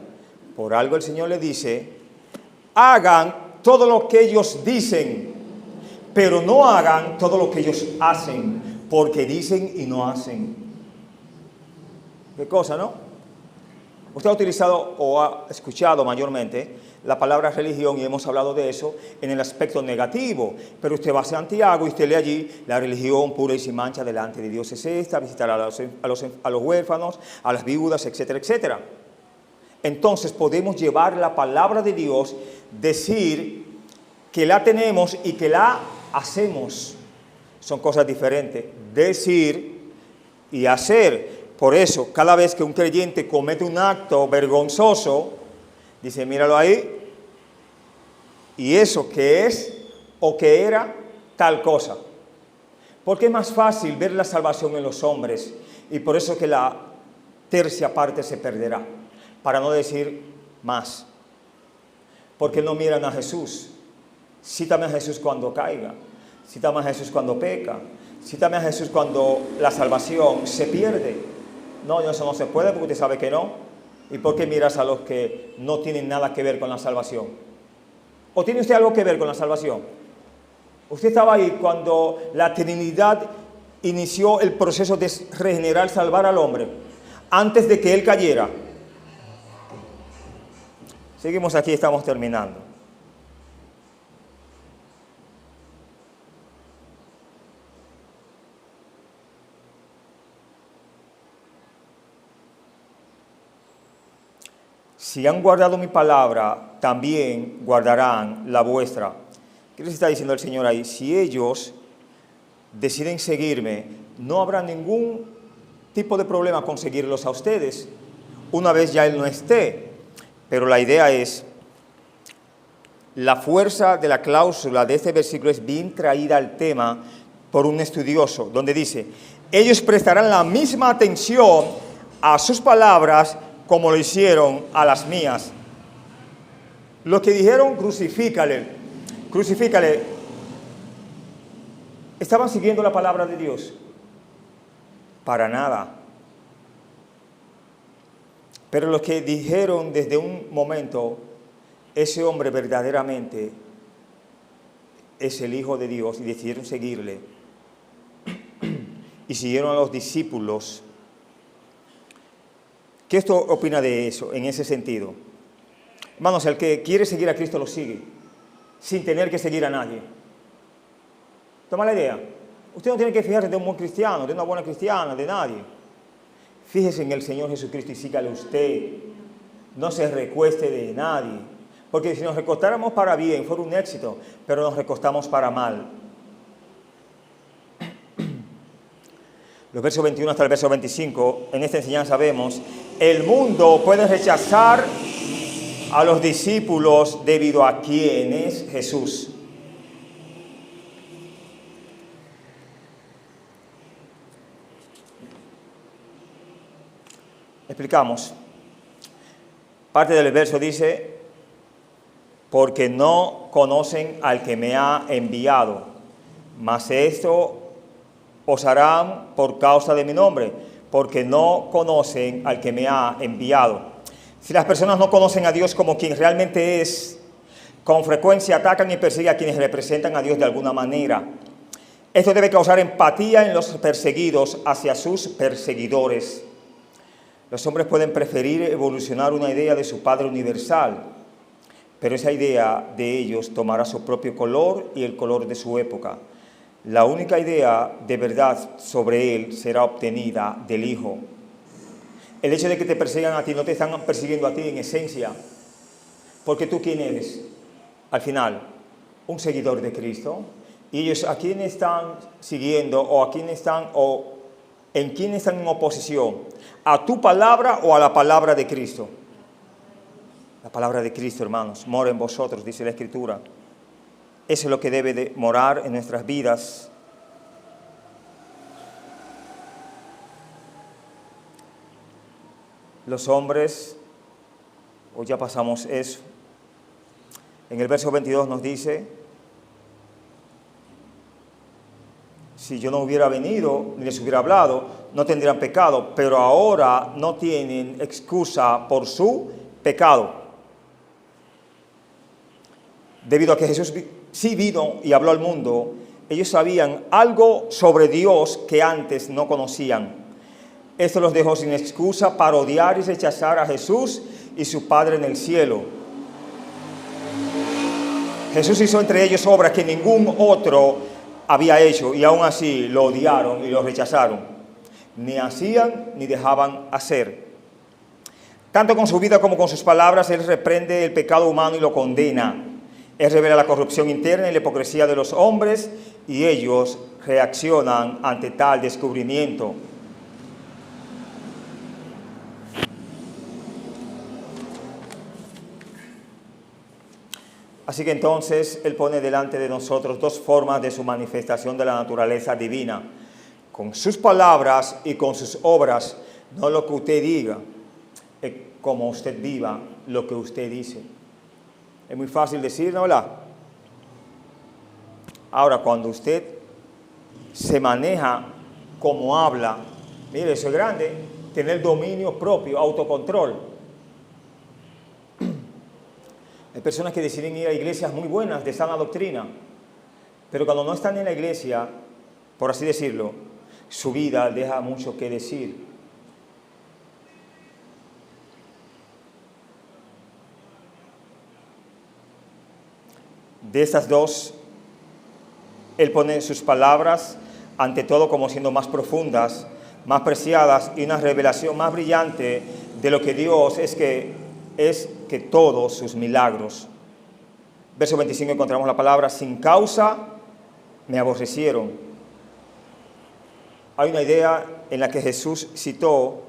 [SPEAKER 2] Por algo el Señor le dice, hagan todo lo que ellos dicen, pero no hagan todo lo que ellos hacen, porque dicen y no hacen. ¿Qué cosa, no? Usted ha utilizado o ha escuchado mayormente la palabra religión y hemos hablado de eso en el aspecto negativo, pero usted va a Santiago y usted lee allí la religión pura y sin mancha delante de Dios es esta, visitar a los huérfanos, a las viudas, etcétera, etcétera. Entonces podemos llevar la palabra de Dios, decir que la tenemos y que la hacemos. Son cosas diferentes, decir y hacer. Por eso, cada vez que un creyente comete un acto vergonzoso, dice, míralo ahí, y eso que es o que era tal cosa. Porque es más fácil ver la salvación en los hombres, y por eso que la tercia parte se perderá, para no decir más. Porque no miran a Jesús. Cítame a Jesús cuando caiga, cítame a Jesús cuando peca, cítame a Jesús cuando la salvación se pierde. No, eso no se puede porque usted sabe que no. ¿Y por qué miras a los que no tienen nada que ver con la salvación? ¿O tiene usted algo que ver con la salvación? Usted estaba ahí cuando la Trinidad inició el proceso de regenerar, salvar al hombre, antes de que él cayera. Seguimos aquí, estamos terminando. Si han guardado mi palabra, también guardarán la vuestra. ¿Qué les está diciendo el Señor ahí? Si ellos deciden seguirme, no habrá ningún tipo de problema con seguirlos a ustedes, una vez ya Él no esté. Pero la idea es, la fuerza de la cláusula de este versículo es bien traída al tema por un estudioso, donde dice, ellos prestarán la misma atención a sus palabras como lo hicieron a las mías. Los que dijeron, crucifícale, crucifícale, ¿estaban siguiendo la palabra de Dios? Para nada. Pero los que dijeron desde un momento, ese hombre verdaderamente es el Hijo de Dios, y decidieron seguirle, y siguieron a los discípulos. ¿Qué esto opina de eso, en ese sentido? Hermanos, el que quiere seguir a Cristo lo sigue, sin tener que seguir a nadie. Toma la idea. Usted no tiene que fijarse de un buen cristiano, de una buena cristiana, de nadie. Fíjese en el Señor Jesucristo y sígale usted. No se recueste de nadie. Porque si nos recostáramos para bien, fuera un éxito, pero nos recostamos para mal. los versos 21 hasta el verso 25, en esta enseñanza vemos, el mundo puede rechazar a los discípulos debido a quién es Jesús. Explicamos. Parte del verso dice, porque no conocen al que me ha enviado, mas esto os harán por causa de mi nombre, porque no conocen al que me ha enviado. Si las personas no conocen a Dios como quien realmente es, con frecuencia atacan y persiguen a quienes representan a Dios de alguna manera. Esto debe causar empatía en los perseguidos hacia sus perseguidores. Los hombres pueden preferir evolucionar una idea de su Padre universal, pero esa idea de ellos tomará su propio color y el color de su época. La única idea de verdad sobre él será obtenida del Hijo. El hecho de que te persigan a ti, no te están persiguiendo a ti en esencia, porque tú ¿quién eres? Al final, un seguidor de Cristo. Y ellos, ¿a quién están siguiendo o a quién están o en quién están en oposición? ¿A tu palabra o a la palabra de Cristo? La palabra de Cristo, hermanos, mora en vosotros, dice la Escritura. Eso es lo que debe de morar en nuestras vidas. Los hombres, hoy ya pasamos eso. En el verso 22 nos dice, si yo no hubiera venido ni les hubiera hablado, no tendrían pecado, pero ahora no tienen excusa por su pecado. Debido a que Jesús sí vino y habló al mundo, ellos sabían algo sobre Dios que antes no conocían. Esto los dejó sin excusa para odiar y rechazar a Jesús y su Padre en el cielo. Jesús hizo entre ellos obras que ningún otro había hecho y aún así lo odiaron y lo rechazaron. Ni hacían ni dejaban hacer. Tanto con su vida como con sus palabras, Él reprende el pecado humano y lo condena. Él revela la corrupción interna y la hipocresía de los hombres y ellos reaccionan ante tal descubrimiento. Así que entonces Él pone delante de nosotros dos formas de su manifestación de la naturaleza divina. Con sus palabras y con sus obras, no lo que usted diga, es como usted viva lo que usted dice. Es muy fácil decir, ¿no? Ahora, cuando usted se maneja como habla, mire, eso es grande, tener dominio propio, autocontrol. Hay personas que deciden ir a iglesias muy buenas, de sana doctrina, pero cuando no están en la iglesia, por así decirlo, su vida deja mucho que decir. De estas dos, Él pone sus palabras ante todo como siendo más profundas, más preciadas y una revelación más brillante de lo que Dios es que todos sus milagros. Verso 25 encontramos la palabra, sin causa me aborrecieron. Hay una idea en la que Jesús citó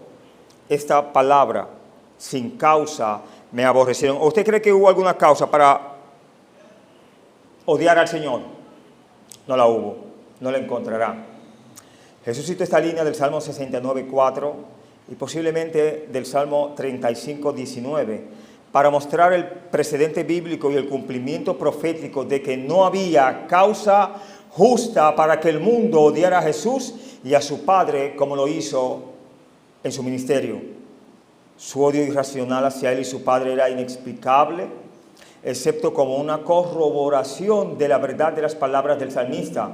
[SPEAKER 2] esta palabra, sin causa me aborrecieron. ¿Usted cree que hubo alguna causa para odiar al Señor? No la hubo, no la encontrará. Jesús citó esta línea del Salmo 69:4 y posiblemente del Salmo 35:19 para mostrar el precedente bíblico y el cumplimiento profético de que no había causa justa para que el mundo odiara a Jesús y a su Padre como lo hizo en su ministerio. Su odio irracional hacia Él y su Padre era inexplicable, excepto como una corroboración de la verdad de las palabras del salmista.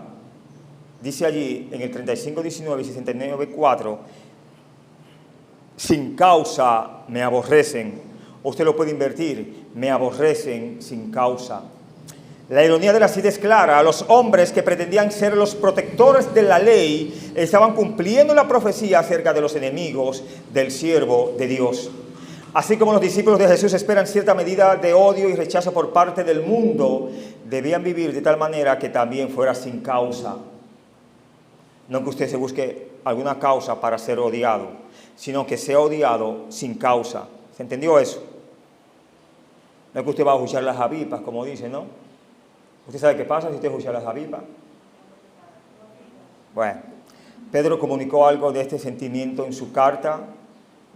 [SPEAKER 2] Dice allí en el 35:19 y 69:4, sin causa me aborrecen. Usted lo puede invertir, me aborrecen sin causa. La ironía de la cita es clara. Los hombres que pretendían ser los protectores de la ley estaban cumpliendo la profecía acerca de los enemigos del siervo de Dios. Así como los discípulos de Jesús esperan cierta medida de odio y rechazo por parte del mundo, debían vivir de tal manera que también fuera sin causa. No que usted se busque alguna causa para ser odiado, sino que sea odiado sin causa. ¿Se entendió eso? No es que usted va a escuchar las avispas, como dicen, ¿no? ¿Usted sabe qué pasa si usted escucha las avispas? Bueno, Pedro comunicó algo de este sentimiento en su carta,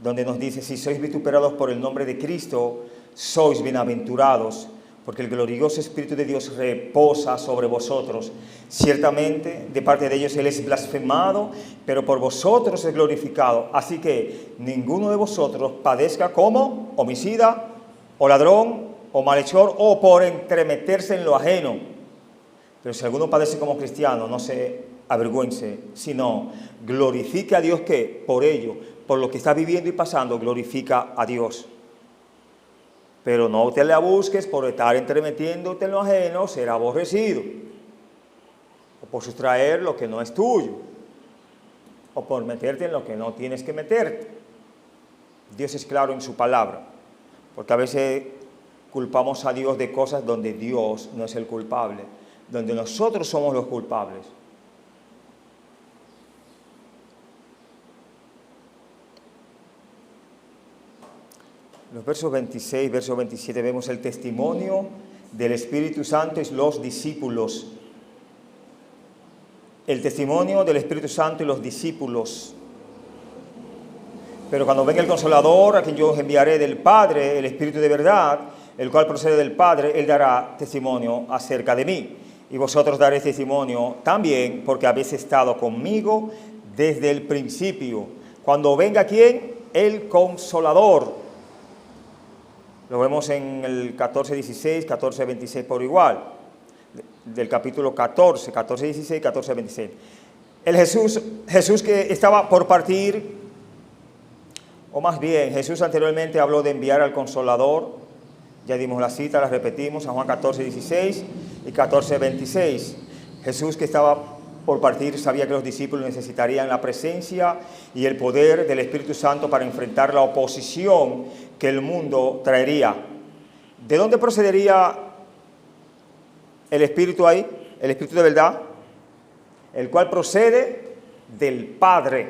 [SPEAKER 2] donde nos dice: si sois vituperados por el nombre de Cristo, sois bienaventurados, porque el glorioso Espíritu de Dios reposa sobre vosotros. Ciertamente, de parte de ellos Él es blasfemado, pero por vosotros es glorificado. Así que ninguno de vosotros padezca como homicida, o ladrón, o malhechor, o por entremeterse en lo ajeno. Pero si alguno padece como cristiano, no se avergüence, sino glorifique a Dios, que por ello, por lo que está viviendo y pasando, glorifica a Dios. Pero no te la busques por estar entremetiéndote en lo ajeno, ser aborrecido, o por sustraer lo que no es tuyo, o por meterte en lo que no tienes que meterte. Dios es claro en su palabra, porque a veces culpamos a Dios de cosas donde Dios no es el culpable, donde nosotros somos los culpables. Los versos 26, verso 27, vemos el testimonio del Espíritu Santo y los discípulos. El testimonio del Espíritu Santo y los discípulos. Pero cuando venga el Consolador, a quien yo os enviaré del Padre, el Espíritu de verdad, el cual procede del Padre, Él dará testimonio acerca de mí. Y vosotros daréis testimonio también, porque habéis estado conmigo desde el principio. Cuando venga, ¿quién? El Consolador. Lo vemos en el 14:16, 14:26 por igual, del capítulo 14, 14:16, 14:26. El Jesús que estaba por partir, o más bien, Jesús anteriormente habló de enviar al Consolador. Ya dimos la cita, la repetimos, San Juan 14:16 y 14:26. Jesús que estaba por partir sabía que los discípulos necesitarían la presencia y el poder del Espíritu Santo para enfrentar la oposición que el mundo traería. ¿De dónde procedería el Espíritu ahí? El Espíritu de verdad, el cual procede del Padre.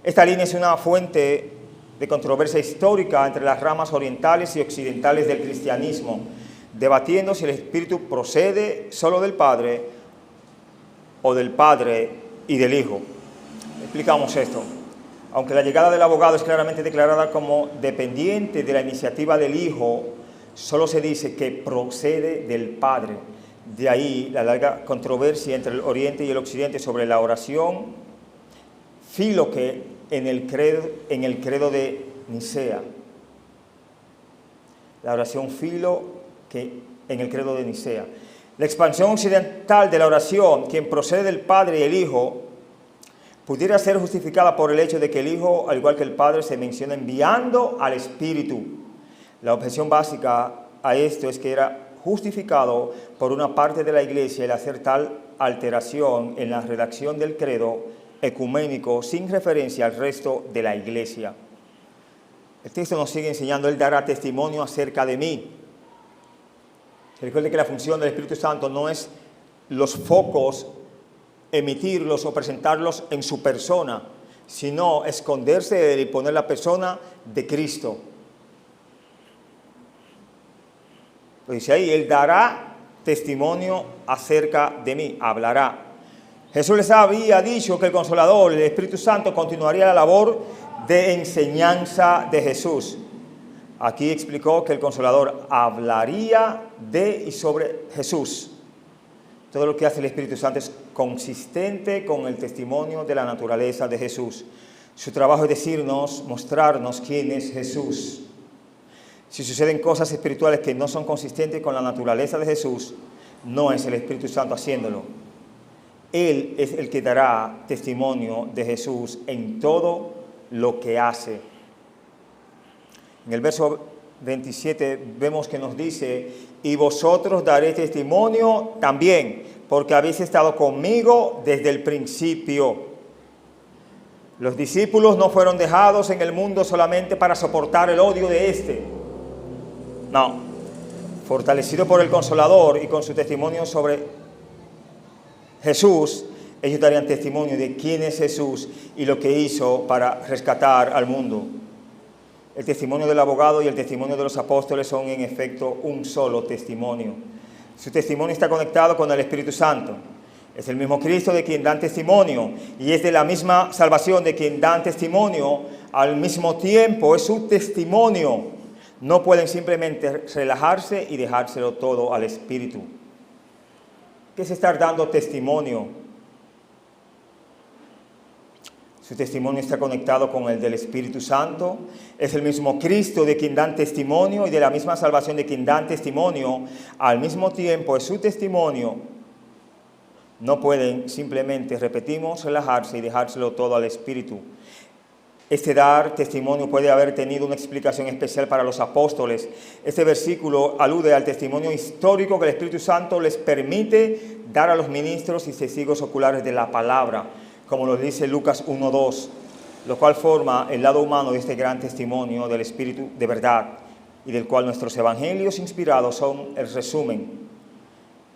[SPEAKER 2] Esta línea es una fuente de controversia histórica entre las ramas orientales y occidentales del cristianismo, debatiendo si el Espíritu procede solo del Padre o del Padre y del Hijo. Explicamos esto. Aunque la llegada del abogado es claramente declarada como dependiente de la iniciativa del Hijo, solo se dice que procede del Padre. De ahí la larga controversia entre el Oriente y el Occidente sobre la oración Filoque en el credo de Nicea. La oración Filoque en el credo de Nicea. La expansión occidental de la oración, quien procede del Padre y el Hijo, pudiera ser justificada por el hecho de que el Hijo, al igual que el Padre, se menciona enviando al Espíritu. La objeción básica a esto es que era justificado por una parte de la Iglesia el hacer tal alteración en la redacción del credo ecuménico sin referencia al resto de la Iglesia. El texto nos sigue enseñando: Él dará testimonio acerca de mí. Recuerde que la función del Espíritu Santo no es los focos, emitirlos o presentarlos en su persona, sino esconderse de él y poner la persona de Cristo. Lo dice ahí: Él dará testimonio acerca de mí, hablará. Jesús les había dicho que el Consolador, el Espíritu Santo, continuaría la labor de enseñanza de Jesús. Aquí explicó que el Consolador hablaría de y sobre Jesús. Todo lo que hace el Espíritu Santo es consistente con el testimonio de la naturaleza de Jesús. Su trabajo es decirnos, mostrarnos quién es Jesús. Si suceden cosas espirituales que no son consistentes con la naturaleza de Jesús, no es el Espíritu Santo haciéndolo. Él es el que dará testimonio de Jesús en todo lo que hace. En el verso 27 vemos que nos dice: y vosotros daréis testimonio también, porque habéis estado conmigo desde el principio. Los discípulos no fueron dejados en el mundo solamente para soportar el odio de éste. No, fortalecido por el Consolador y con su testimonio sobre Jesús, Ellos darían testimonio de quién es Jesús y lo que hizo para rescatar al mundo. El testimonio del abogado y el testimonio de los apóstoles son en efecto un solo testimonio. Su testimonio está conectado con el Espíritu Santo. Es el mismo Cristo de quien dan testimonio y es de la misma salvación de quien dan testimonio. Al mismo tiempo es su testimonio. No pueden simplemente relajarse y dejárselo todo al Espíritu. ¿Qué es estar dando testimonio? Su testimonio está conectado con el del Espíritu Santo. Es el mismo Cristo de quien dan testimonio y de la misma salvación de quien dan testimonio. Al mismo tiempo es su testimonio. No pueden simplemente, repetimos, relajarse y dejárselo todo al Espíritu. Este dar testimonio puede haber tenido una explicación especial para los apóstoles. Este versículo alude al testimonio histórico que el Espíritu Santo les permite dar a los ministros y testigos oculares de la palabra, como lo dice Lucas 1:2, lo cual forma el lado humano de este gran testimonio del Espíritu de verdad y del cual nuestros evangelios inspirados son el resumen.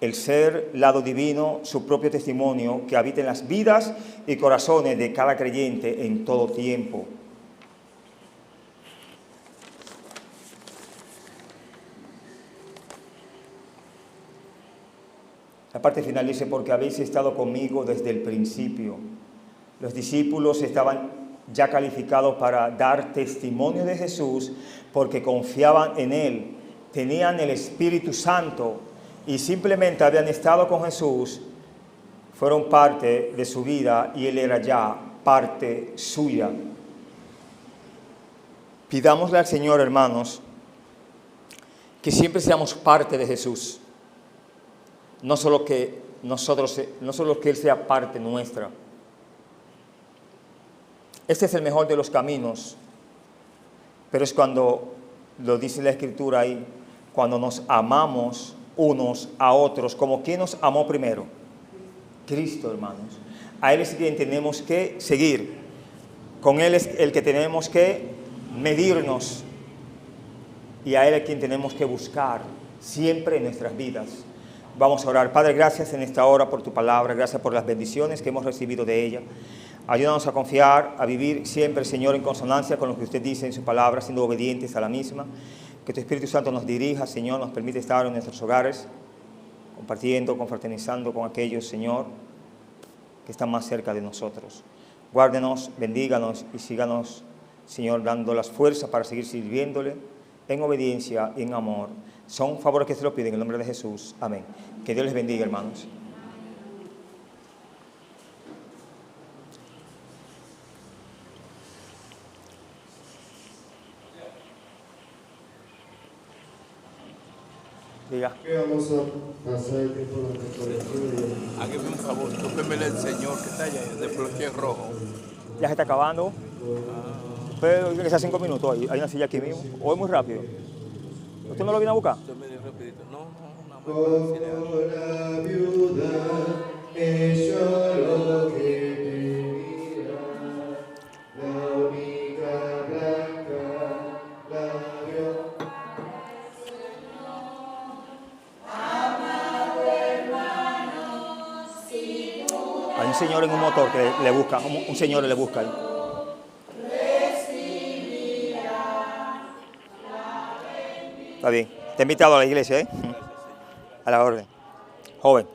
[SPEAKER 2] El ser, lado divino, su propio testimonio que habita en las vidas y corazones de cada creyente en todo tiempo. La parte final dice, porque habéis estado conmigo desde el principio. Los discípulos estaban ya calificados para dar testimonio de Jesús porque confiaban en Él, tenían el Espíritu Santo y simplemente habían estado con Jesús, fueron parte de su vida y Él era ya parte suya. Pidámosle al Señor, hermanos, que siempre seamos parte de Jesús. No solo que Él sea parte nuestra. Este es el mejor de los caminos, pero es cuando, lo dice la Escritura ahí, cuando nos amamos unos a otros, como quien nos amó primero. Cristo, hermanos. A Él es quien tenemos que seguir. Con Él es el que tenemos que medirnos. Y a Él es quien tenemos que buscar siempre en nuestras vidas. Vamos a orar. Padre, gracias en esta hora por tu palabra. Gracias por las bendiciones que hemos recibido de ella. Ayúdanos a confiar, a vivir siempre, Señor, en consonancia con lo que usted dice en su palabra, siendo obedientes a la misma. Que tu Espíritu Santo nos dirija, Señor, nos permite estar en nuestros hogares, compartiendo, confraternizando con aquellos, Señor, que están más cerca de nosotros. Guárdenos, bendíganos y síganos, Señor, dando las fuerzas para seguir sirviéndole en obediencia y en amor. Son favores que se lo piden en el nombre de Jesús. Amén. Que Dios les bendiga, hermanos. Diga.
[SPEAKER 1] ¿Qué vamos a hacer el tiempo de recolección?
[SPEAKER 3] Hágame un favor, tópemele el señor que está allá de ploché rojo.
[SPEAKER 2] Ya se está acabando. Pero que sea 5 minutos ahí. Hay una silla aquí mismo. O es muy rápido. ¿Usted no lo viene a buscar?
[SPEAKER 3] Usted me dio rapidito. No,
[SPEAKER 1] Como la viuda, ella lo que pedía, la única blanca, la vio.
[SPEAKER 2] Hay un señor en un motor que le busca, un señor le busca ahí. Está bien. Te he invitado a la iglesia, ¿eh? A la orden. Joven.